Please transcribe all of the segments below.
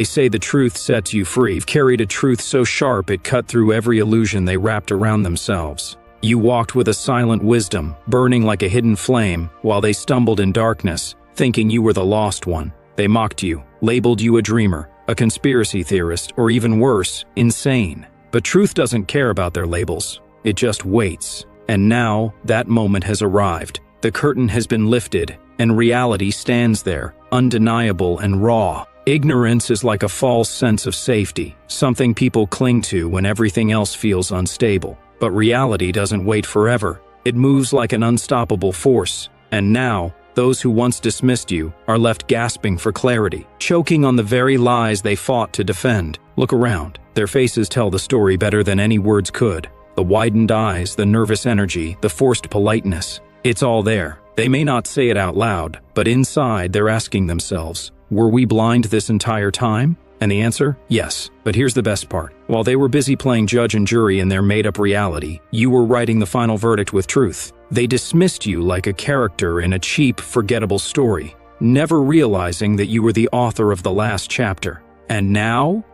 They say the truth sets you free. You've carried a truth so sharp it cut through every illusion they wrapped around themselves. You walked with a silent wisdom, burning like a hidden flame, while they stumbled in darkness, thinking you were the lost one. They mocked you, labeled you a dreamer, a conspiracy theorist, or even worse, insane. But truth doesn't care about their labels. It just waits. And now, that moment has arrived. The curtain has been lifted, and reality stands there, undeniable and raw. Ignorance is like a false sense of safety, something people cling to when everything else feels unstable. But reality doesn't wait forever. It moves like an unstoppable force. And now, those who once dismissed you are left gasping for clarity, choking on the very lies they fought to defend. Look around. Their faces tell the story better than any words could. The widened eyes, the nervous energy, the forced politeness. It's all there. They may not say it out loud, but inside they're asking themselves, were we blind this entire time? And the answer? Yes. But here's the best part. While they were busy playing judge and jury in their made-up reality, you were writing the final verdict with truth. They dismissed you like a character in a cheap, forgettable story, never realizing that you were the author of the last chapter. And now,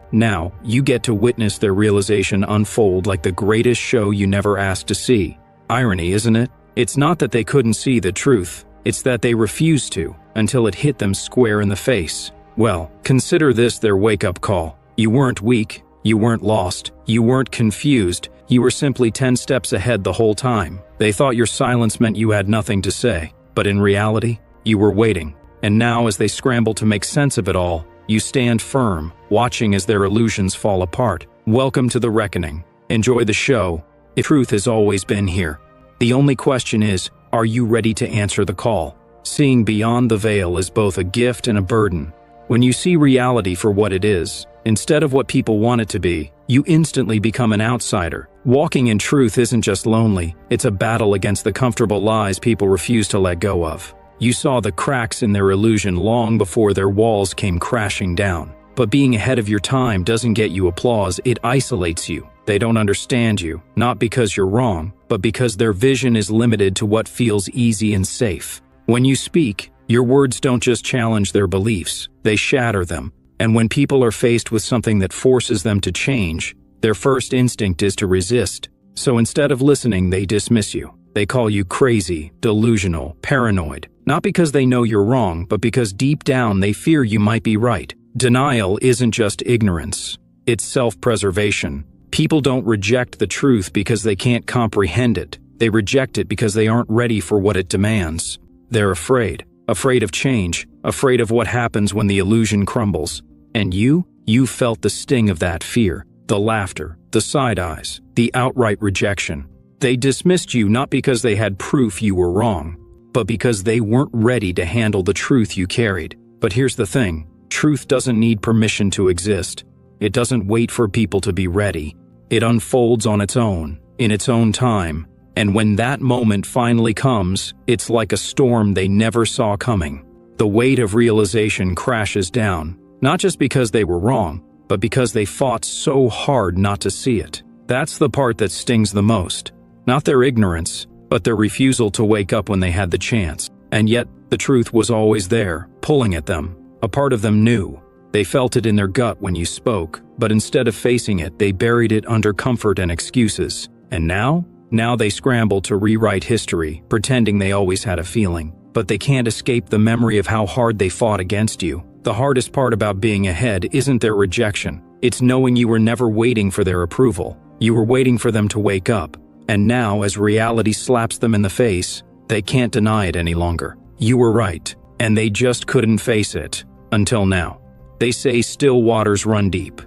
you get to witness their realization unfold like the greatest show you never asked to see. Irony, isn't it? It's not that they couldn't see the truth. It's that they refused to, until it hit them square in the face. Well, consider this their wake-up call. You weren't weak, you weren't lost, you weren't confused, you were simply 10 steps ahead the whole time. They thought your silence meant you had nothing to say, but in reality, you were waiting. And now as they scramble to make sense of it all, you stand firm, watching as their illusions fall apart. Welcome to the reckoning. Enjoy the show. Truth has always been here. The only question is, are you ready to answer the call? Seeing beyond the veil is both a gift and a burden. When you see reality for what it is, instead of what people want it to be, you instantly become an outsider. Walking in truth isn't just lonely, it's a battle against the comfortable lies people refuse to let go of. You saw the cracks in their illusion long before their walls came crashing down. But being ahead of your time doesn't get you applause, it isolates you. They don't understand you, not because you're wrong, but because their vision is limited to what feels easy and safe. When you speak, your words don't just challenge their beliefs, they shatter them. And when people are faced with something that forces them to change, their first instinct is to resist. So instead of listening, they dismiss you. They call you crazy, delusional, paranoid. Not because they know you're wrong, but because deep down they fear you might be right. Denial isn't just ignorance, it's self-preservation. People don't reject the truth because they can't comprehend it. They reject it because they aren't ready for what it demands. They're afraid of change, afraid of what happens when the illusion crumbles. And you felt the sting of that fear, the laughter, the side eyes, the outright rejection. They dismissed you not because they had proof you were wrong, but because they weren't ready to handle the truth you carried. But here's the thing, truth doesn't need permission to exist. It doesn't wait for people to be ready. It unfolds on its own, in its own time. And when that moment finally comes, it's like a storm they never saw coming. The weight of realization crashes down, not just because they were wrong, but because they fought so hard not to see it. That's the part that stings the most. Not their ignorance, but their refusal to wake up when they had the chance. And yet, the truth was always there, pulling at them. A part of them knew. They felt it in their gut when you spoke, but instead of facing it, they buried it under comfort and excuses. And now they scramble to rewrite history, pretending they always had a feeling. But they can't escape the memory of how hard they fought against you. The hardest part about being ahead isn't their rejection. It's knowing you were never waiting for their approval. You were waiting for them to wake up. And now, as reality slaps them in the face, they can't deny it any longer. You were right, and they just couldn't face it. Until now. They say still waters run deep.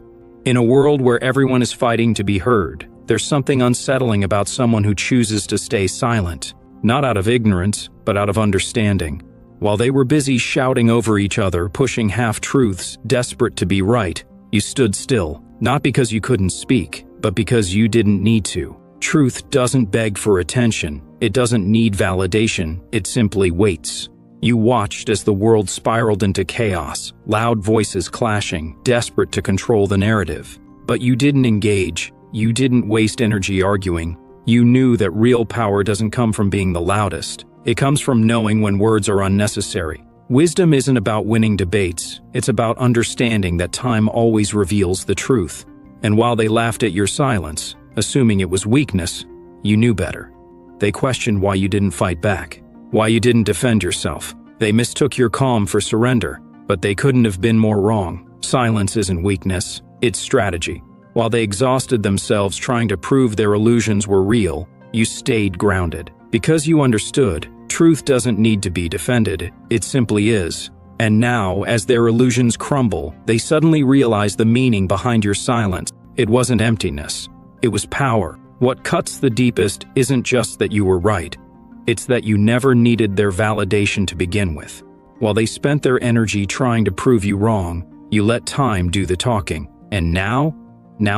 In a world where everyone is fighting to be heard, there's something unsettling about someone who chooses to stay silent. Not out of ignorance, but out of understanding. While they were busy shouting over each other, pushing half-truths, desperate to be right, you stood still, not because you couldn't speak, but because you didn't need to. Truth doesn't beg for attention, it doesn't need validation, it simply waits. You watched as the world spiraled into chaos, loud voices clashing, desperate to control the narrative. But you didn't engage, you didn't waste energy arguing. You knew that real power doesn't come from being the loudest. It comes from knowing when words are unnecessary, Wisdom isn't about winning debates, it's about understanding that time always reveals the truth. And while they laughed at your silence, assuming it was weakness, you knew better. They questioned why you didn't fight back, why you didn't defend yourself. They mistook your calm for surrender, but they couldn't have been more wrong. Silence isn't weakness, it's strategy. While they exhausted themselves trying to prove their illusions were real, you stayed grounded. Because you understood, truth doesn't need to be defended, it simply is. And now, as their illusions crumble, they suddenly realize the meaning behind your silence. It wasn't emptiness, it was power. What cuts the deepest isn't just that you were right, it's that you never needed their validation to begin with. While they spent their energy trying to prove you wrong, you let time do the talking. And now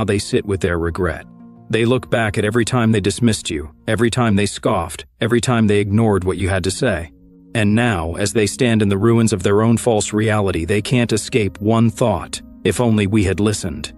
they sit with their regret. They look back at every time they dismissed you, every time they scoffed, every time they ignored what you had to say. And now, as they stand in the ruins of their own false reality, they can't escape one thought: if only we had listened.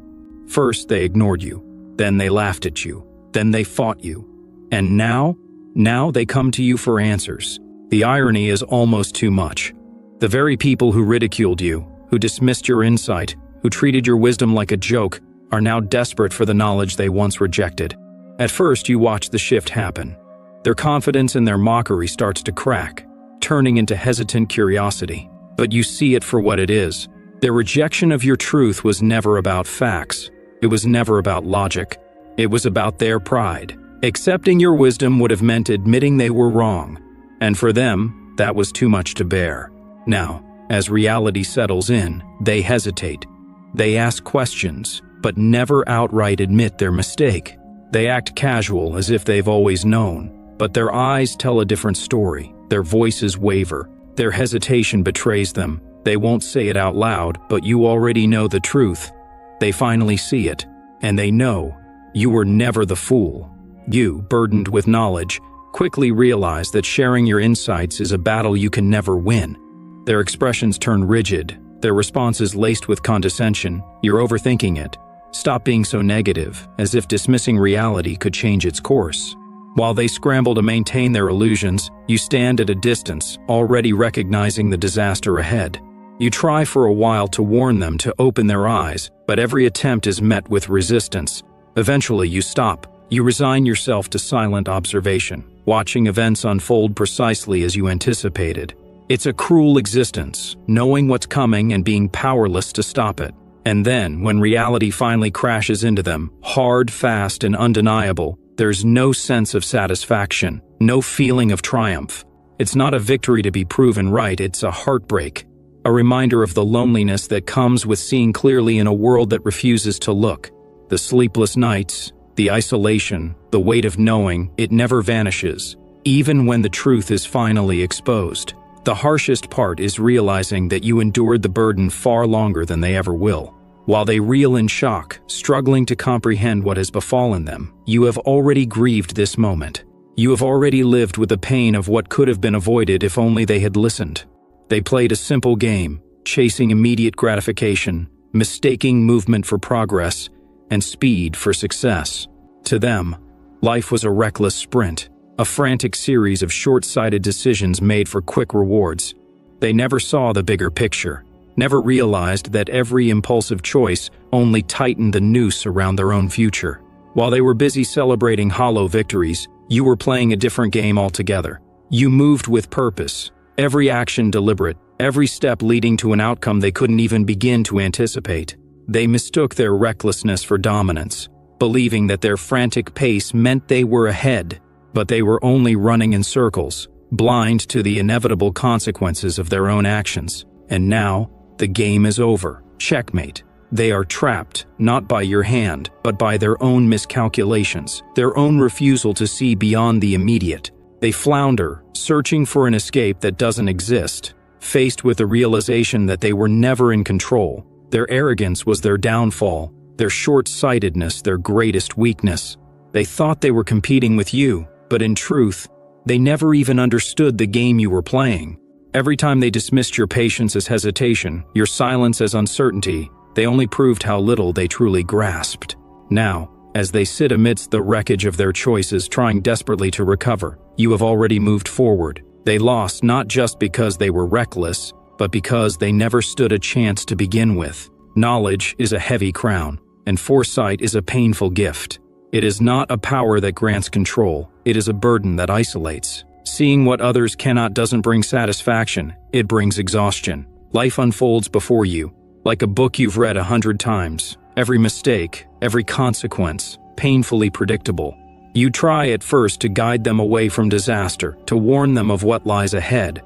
First, they ignored you. Then they laughed at you. Then they fought you. And now they come to you for answers. The irony is almost too much. The very people who ridiculed you, who dismissed your insight, who treated your wisdom like a joke, are now desperate for the knowledge they once rejected. At first, you watch the shift happen. Their confidence and their mockery starts to crack, turning into hesitant curiosity. But you see it for what it is. Their rejection of your truth was never about facts. It was never about logic. It was about their pride. Accepting your wisdom would have meant admitting they were wrong. And for them, that was too much to bear. Now, as reality settles in, they hesitate. They ask questions, but never outright admit their mistake. They act casual, as if they've always known, but their eyes tell a different story. Their voices waver. Their hesitation betrays them. They won't say it out loud, but you already know the truth. They finally see it, and they know you were never the fool. You, burdened with knowledge, quickly realize that sharing your insights is a battle you can never win. Their expressions turn rigid, their responses laced with condescension. You're overthinking it. Stop being so negative, as if dismissing reality could change its course. While they scramble to maintain their illusions, you stand at a distance, already recognizing the disaster ahead. You try for a while to warn them to open their eyes, but every attempt is met with resistance. Eventually, you stop. You resign yourself to silent observation, watching events unfold precisely as you anticipated. It's a cruel existence, knowing what's coming and being powerless to stop it. And then, when reality finally crashes into them, hard, fast, and undeniable, there's no sense of satisfaction, no feeling of triumph. It's not a victory to be proven right, it's a heartbreak, a reminder of the loneliness that comes with seeing clearly in a world that refuses to look. The sleepless nights, the isolation, the weight of knowing it never vanishes, even when the truth is finally exposed. The harshest part is realizing that you endured the burden far longer than they ever will. While they reel in shock, struggling to comprehend what has befallen them, you have already grieved this moment. You have already lived with the pain of what could have been avoided if only they had listened. They played a simple game, chasing immediate gratification, mistaking movement for progress, and speed for success. To them, life was a reckless sprint, a frantic series of short-sighted decisions made for quick rewards. They never saw the bigger picture, never realized that every impulsive choice only tightened the noose around their own future. While they were busy celebrating hollow victories, you were playing a different game altogether. You moved with purpose, every action deliberate, every step leading to an outcome they couldn't even begin to anticipate. They mistook their recklessness for dominance, believing that their frantic pace meant they were ahead, but they were only running in circles, blind to the inevitable consequences of their own actions. And now, the game is over. Checkmate. They are trapped, not by your hand, but by their own miscalculations, their own refusal to see beyond the immediate. They flounder, searching for an escape that doesn't exist, faced with the realization that they were never in control. Their arrogance was their downfall, their short-sightedness their greatest weakness. They thought they were competing with you, but in truth, they never even understood the game you were playing. Every time they dismissed your patience as hesitation, your silence as uncertainty, they only proved how little they truly grasped. Now, as they sit amidst the wreckage of their choices, trying desperately to recover, you have already moved forward. They lost not just because they were reckless, but because they never stood a chance to begin with. Knowledge is a heavy crown, and foresight is a painful gift. It is not a power that grants control, it is a burden that isolates. Seeing what others cannot doesn't bring satisfaction, it brings exhaustion. Life unfolds before you, like a book you've read 100 times. Every mistake, every consequence, painfully predictable. You try at first to guide them away from disaster, to warn them of what lies ahead.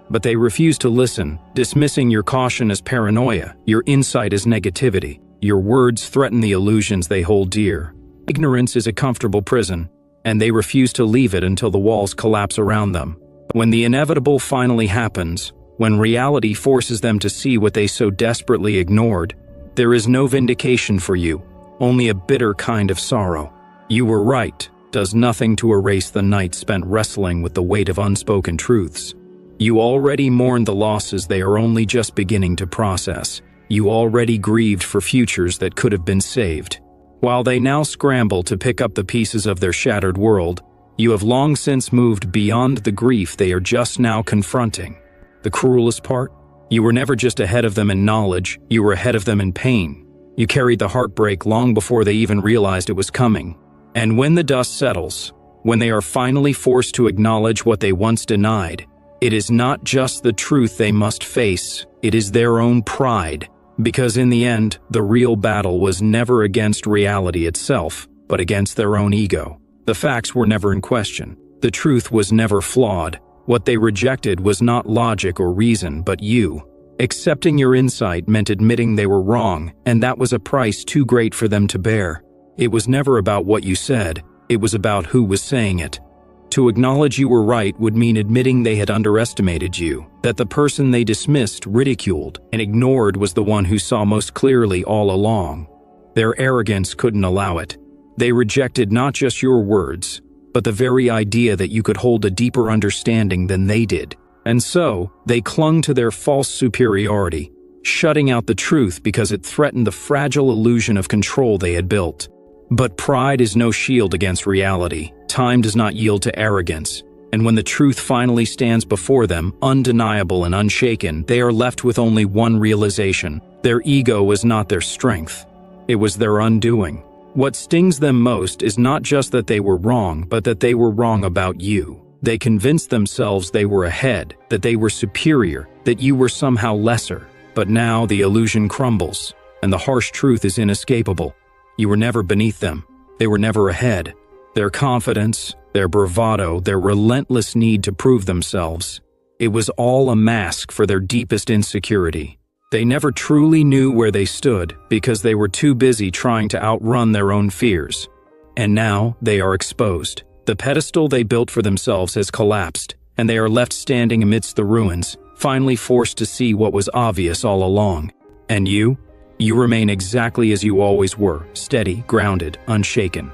But they refuse to listen, dismissing your caution as paranoia, your insight as negativity. Your words threaten the illusions they hold dear. Ignorance is a comfortable prison, and they refuse to leave it until the walls collapse around them. When the inevitable finally happens, when reality forces them to see what they so desperately ignored, there is no vindication for you, only a bitter kind of sorrow. You were right does nothing to erase the night spent wrestling with the weight of unspoken truths. You already mourned the losses they are only just beginning to process. You already grieved for futures that could have been saved. While they now scramble to pick up the pieces of their shattered world, you have long since moved beyond the grief they are just now confronting. The cruelest part? You were never just ahead of them in knowledge, you were ahead of them in pain. You carried the heartbreak long before they even realized it was coming. And when the dust settles, when they are finally forced to acknowledge what they once denied, it is not just the truth they must face, it is their own pride. Because in the end, the real battle was never against reality itself, but against their own ego. The facts were never in question. The truth was never flawed. What they rejected was not logic or reason, but you. Accepting your insight meant admitting they were wrong, and that was a price too great for them to bear. It was never about what you said, it was about who was saying it. To acknowledge you were right would mean admitting they had underestimated you, that the person they dismissed, ridiculed, and ignored was the one who saw most clearly all along. Their arrogance couldn't allow it. They rejected not just your words, but the very idea that you could hold a deeper understanding than they did. And so, they clung to their false superiority, shutting out the truth because it threatened the fragile illusion of control they had built. But pride is no shield against reality. Time does not yield to arrogance, and when the truth finally stands before them, undeniable and unshaken, they are left with only one realization. Their ego was not their strength. It was their undoing. What stings them most is not just that they were wrong, but that they were wrong about you. They convinced themselves they were ahead, that they were superior, that you were somehow lesser. But now the illusion crumbles, and the harsh truth is inescapable. You were never beneath them. They were never ahead. Their confidence, their bravado, their relentless need to prove themselves, it was all a mask for their deepest insecurity. They never truly knew where they stood because they were too busy trying to outrun their own fears. And now they are exposed. The pedestal they built for themselves has collapsed, and they are left standing amidst the ruins, finally forced to see what was obvious all along. And you remain exactly as you always were, steady, grounded, unshaken.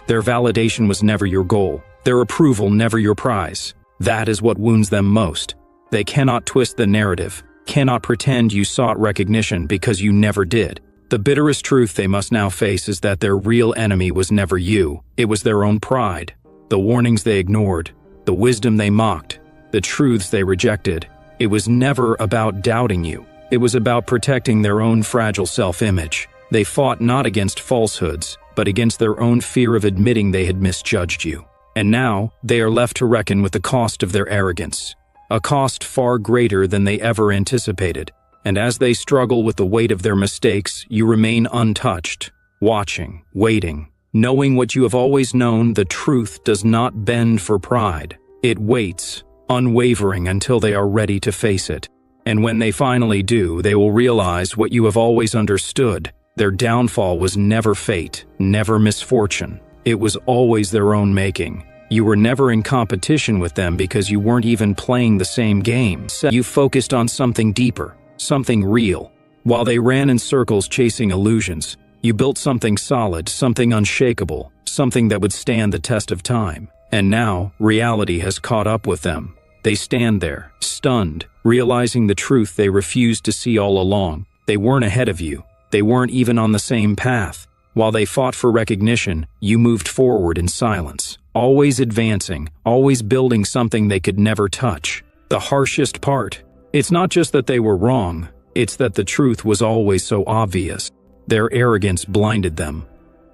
Their validation was never your goal, their approval never your prize. That is what wounds them most. They cannot twist the narrative, cannot pretend you sought recognition because you never did. The bitterest truth they must now face is that their real enemy was never you, it was their own pride. The warnings they ignored, the wisdom they mocked, the truths they rejected. It was never about doubting you. It was about protecting their own fragile self-image. They fought not against falsehoods, but against their own fear of admitting they had misjudged you. And now, they are left to reckon with the cost of their arrogance, a cost far greater than they ever anticipated. And as they struggle with the weight of their mistakes, you remain untouched, watching, waiting, knowing what you have always known: the truth does not bend for pride. It waits, unwavering, until they are ready to face it. And when they finally do, they will realize what you have always understood. Their downfall was never fate, never misfortune. It was always their own making. You were never in competition with them because you weren't even playing the same game. You focused on something deeper, something real. While they ran in circles chasing illusions, you built something solid, something unshakable, something that would stand the test of time. And now, reality has caught up with them. They stand there, stunned, realizing the truth they refused to see all along. They weren't ahead of you. They weren't even on the same path. While they fought for recognition, you moved forward in silence, always advancing, always building something they could never touch. The harshest part, It's not just that they were wrong, it's that the truth was always so obvious. Their arrogance blinded them.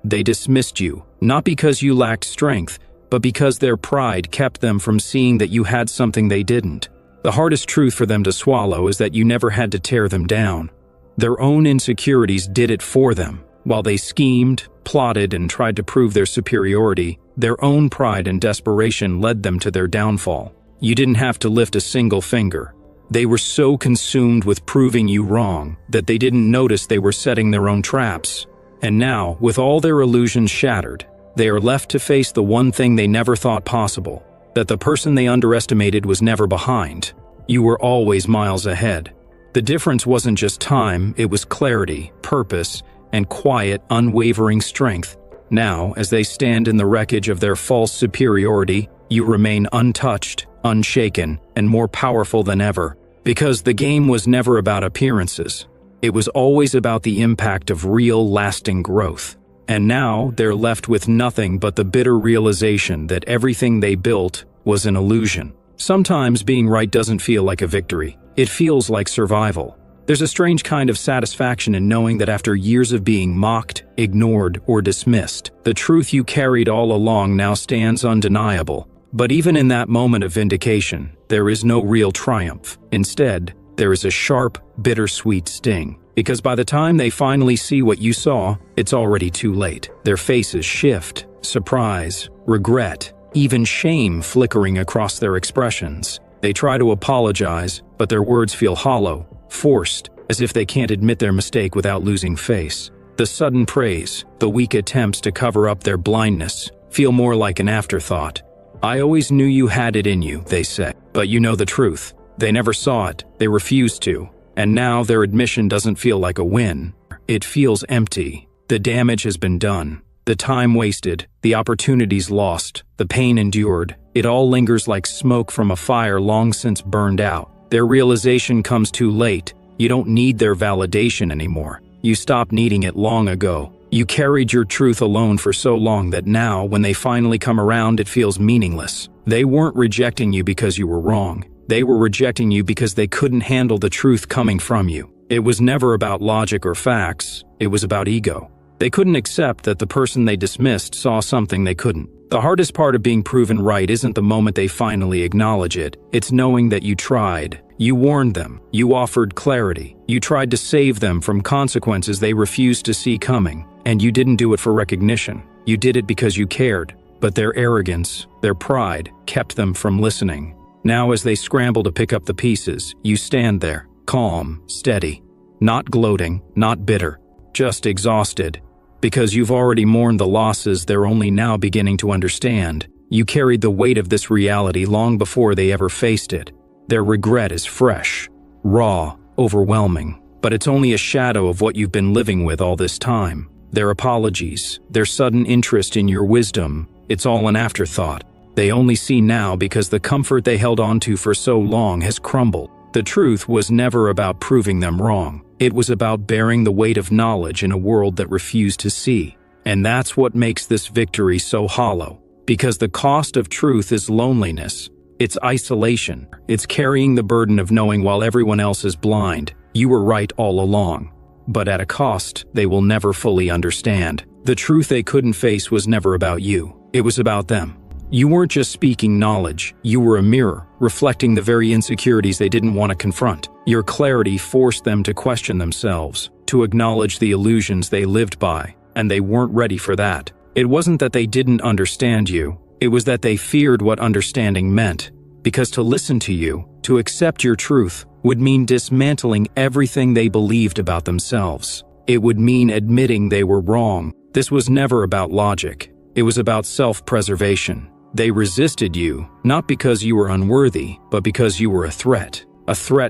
They dismissed you, not because you lacked strength, but because their pride kept them from seeing that you had something they didn't. The hardest truth for them to swallow is that you never had to tear them down. Their own insecurities did it for them. While they schemed, plotted, and tried to prove their superiority, their own pride and desperation led them to their downfall. You didn't have to lift a single finger. They were so consumed with proving you wrong that they didn't notice they were setting their own traps. And now, with all their illusions shattered, they are left to face the one thing they never thought possible, that the person they underestimated was never behind. You were always miles ahead. The difference wasn't just time, it was clarity, purpose, and quiet, unwavering strength. Now, as they stand in the wreckage of their false superiority, you remain untouched, unshaken, and more powerful than ever. Because the game was never about appearances. It was always about the impact of real, lasting growth. And now, they're left with nothing but the bitter realization that everything they built was an illusion. Sometimes being right doesn't feel like a victory. It feels like survival. There's a strange kind of satisfaction in knowing that after years of being mocked, ignored, or dismissed, the truth you carried all along now stands undeniable. But even in that moment of vindication, there is no real triumph. Instead, there is a sharp, bittersweet sting. Because by the time they finally see what you saw, it's already too late. Their faces shift, surprise, regret, even shame flickering across their expressions. They try to apologize, but their words feel hollow, forced, as if they can't admit their mistake without losing face. The sudden praise, the weak attempts to cover up their blindness, feel more like an afterthought. "I always knew you had it in you," they say. But you know the truth. They never saw it, they refused to, and now their admission doesn't feel like a win. It feels empty. The damage has been done. The time wasted, the opportunities lost, the pain endured. It all lingers like smoke from a fire long since burned out. Their realization comes too late. You don't need their validation anymore. You stopped needing it long ago. You carried your truth alone for so long that now, when they finally come around, it feels meaningless. They weren't rejecting you because you were wrong. They were rejecting you because they couldn't handle the truth coming from you. It was never about logic or facts. It was about ego. They couldn't accept that the person they dismissed saw something they couldn't. The hardest part of being proven right isn't the moment they finally acknowledge it. It's knowing that you tried. You warned them. You offered clarity. You tried to save them from consequences they refused to see coming. And you didn't do it for recognition. You did it because you cared. But their arrogance, their pride, kept them from listening. Now as they scramble to pick up the pieces, you stand there, calm, steady. Not gloating, not bitter, just exhausted. Because you've already mourned the losses they're only now beginning to understand. You carried the weight of this reality long before they ever faced it. Their regret is fresh, raw, overwhelming. But it's only a shadow of what you've been living with all this time. Their apologies, their sudden interest in your wisdom, it's all an afterthought. They only see now because the comfort they held onto for so long has crumbled. The truth was never about proving them wrong. It was about bearing the weight of knowledge in a world that refused to see. And that's what makes this victory so hollow. Because the cost of truth is loneliness. It's isolation. It's carrying the burden of knowing while everyone else is blind. You were right all along. But at a cost they will never fully understand. The truth they couldn't face was never about you. It was about them. You weren't just speaking knowledge, you were a mirror, reflecting the very insecurities they didn't want to confront. Your clarity forced them to question themselves, to acknowledge the illusions they lived by, and they weren't ready for that. It wasn't that they didn't understand you, it was that they feared what understanding meant. Because to listen to you, to accept your truth, would mean dismantling everything they believed about themselves. It would mean admitting they were wrong. This was never about logic, it was about self-preservation. They resisted you, not because you were unworthy, but because you were a threat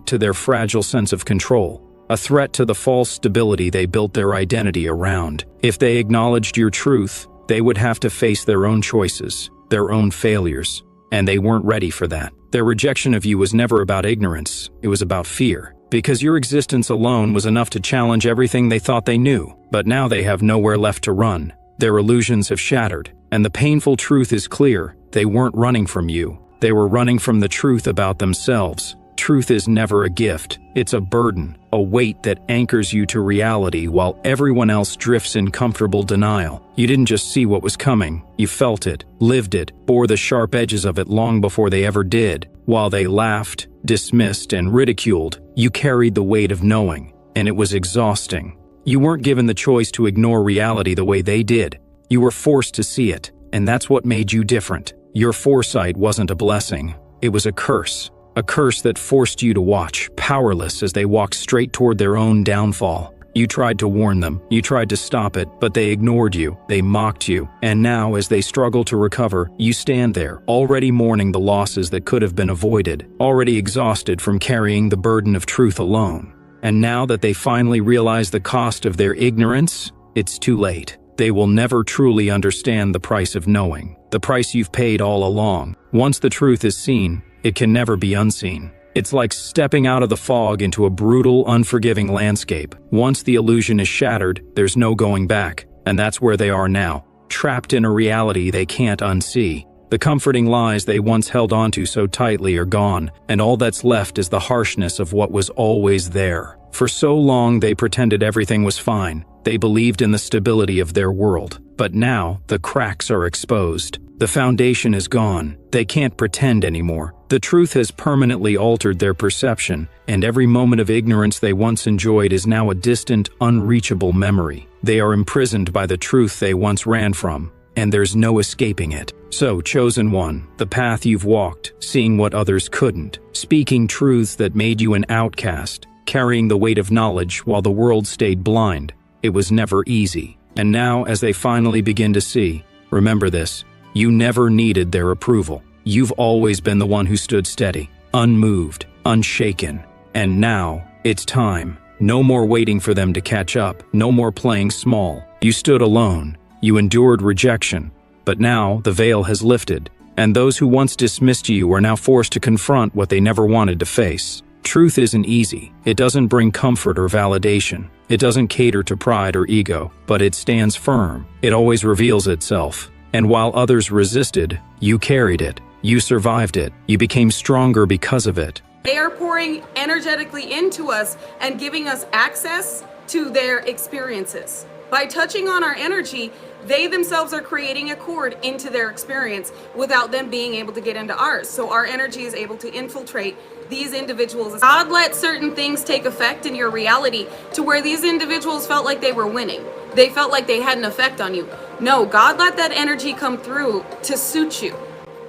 to their fragile sense of control, a threat to the false stability they built their identity around. If they acknowledged your truth, they would have to face their own choices, their own failures, and they weren't ready for that. Their rejection of you was never about ignorance, it was about fear, because your existence alone was enough to challenge everything they thought they knew. But now they have nowhere left to run. Their illusions have shattered, and the painful truth is clear. They weren't running from you. They were running from the truth about themselves. Truth is never a gift, it's a burden, a weight that anchors you to reality while everyone else drifts in comfortable denial. You didn't just see what was coming, you felt it, lived it, bore the sharp edges of it long before they ever did. While they laughed, dismissed, and ridiculed, you carried the weight of knowing, and it was exhausting. You weren't given the choice to ignore reality the way they did. You were forced to see it, and that's what made you different. Your foresight wasn't a blessing, it was a curse. A curse that forced you to watch, powerless as they walked straight toward their own downfall. You tried to warn them, you tried to stop it, but they ignored you, they mocked you, and now as they struggle to recover, you stand there, already mourning the losses that could have been avoided, already exhausted from carrying the burden of truth alone. And now that they finally realize the cost of their ignorance, it's too late. They will never truly understand the price of knowing, the price you've paid all along. Once the truth is seen, it can never be unseen. It's like stepping out of the fog into a brutal, unforgiving landscape. Once the illusion is shattered, there's no going back. And that's where they are now, trapped in a reality they can't unsee. The comforting lies they once held onto so tightly are gone, and all that's left is the harshness of what was always there. For so long they pretended everything was fine. They believed in the stability of their world. But now, the cracks are exposed. The foundation is gone. They can't pretend anymore. The truth has permanently altered their perception, and every moment of ignorance they once enjoyed is now a distant, unreachable memory. They are imprisoned by the truth they once ran from, and there's no escaping it. So, chosen one, the path you've walked, seeing what others couldn't, speaking truths that made you an outcast, carrying the weight of knowledge while the world stayed blind. It was never easy. And now, as they finally begin to see, remember this, you never needed their approval. You've always been the one who stood steady, unmoved, unshaken. And now, it's time. No more waiting for them to catch up, no more playing small. You stood alone, you endured rejection. But now, the veil has lifted, and those who once dismissed you are now forced to confront what they never wanted to face. Truth isn't easy. It doesn't bring comfort or validation. It doesn't cater to pride or ego, but it stands firm. It always reveals itself. And while others resisted, you carried it. You survived it. You became stronger because of it. They are pouring energetically into us and giving us access to their experiences. By touching on our energy, they themselves are creating a cord into their experience without them being able to get into ours. So our energy is able to infiltrate these individuals. God let certain things take effect in your reality to where these individuals felt like they were winning. They felt like they had an effect on you. No, God let that energy come through to suit you.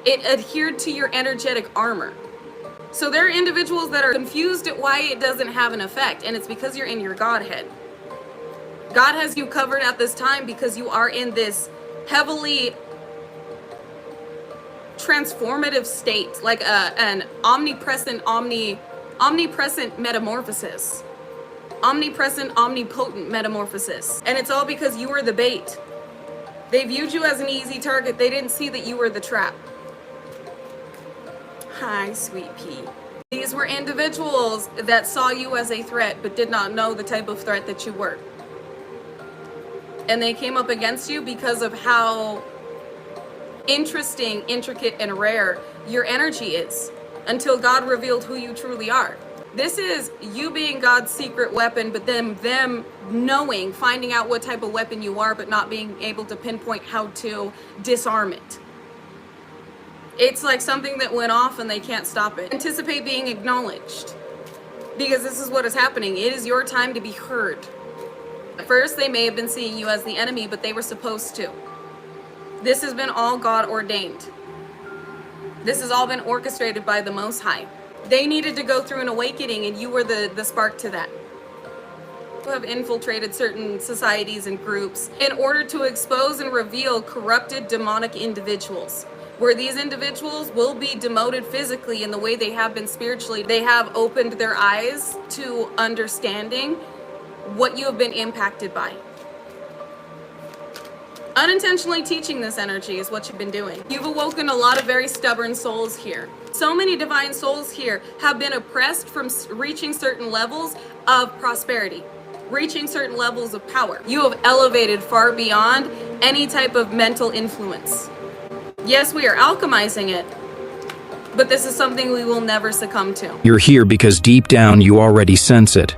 It adhered to your energetic armor. So there are individuals that are confused at why it doesn't have an effect, and it's because you're in your Godhead. God has you covered at this time because you are in this heavily transformative state, like an omnipresent metamorphosis. Omnipresent, omnipotent metamorphosis. And it's all because you were the bait. They viewed you as an easy target. They didn't see that you were the trap. Hi, sweet pea. These were individuals that saw you as a threat, but did not know the type of threat that you were. And they came up against you because of how interesting, intricate, and rare your energy is, until God revealed who you truly are. This is you being God's secret weapon, but then them knowing, finding out what type of weapon you are, but not being able to pinpoint how to disarm it. It's like something that went off and they can't stop it. Anticipate being acknowledged, because this is what is happening. It is your time to be heard. At first, they may have been seeing you as the enemy, but they were supposed to. This has been all God ordained. This has all been orchestrated by the Most High. They needed to go through an awakening, and you were the spark to that. You have infiltrated certain societies and groups in order to expose and reveal corrupted demonic individuals, where these individuals will be demoted physically in the way they have been spiritually. They have opened their eyes to understanding what you have been impacted by. Unintentionally teaching this energy is what you've been doing. You've awoken a lot of very stubborn souls here. So many divine souls here have been oppressed from reaching certain levels of prosperity, reaching certain levels of power. You have elevated far beyond any type of mental influence. Yes, we are alchemizing it, But this is something we will never succumb to. You're here because deep down you already sense it.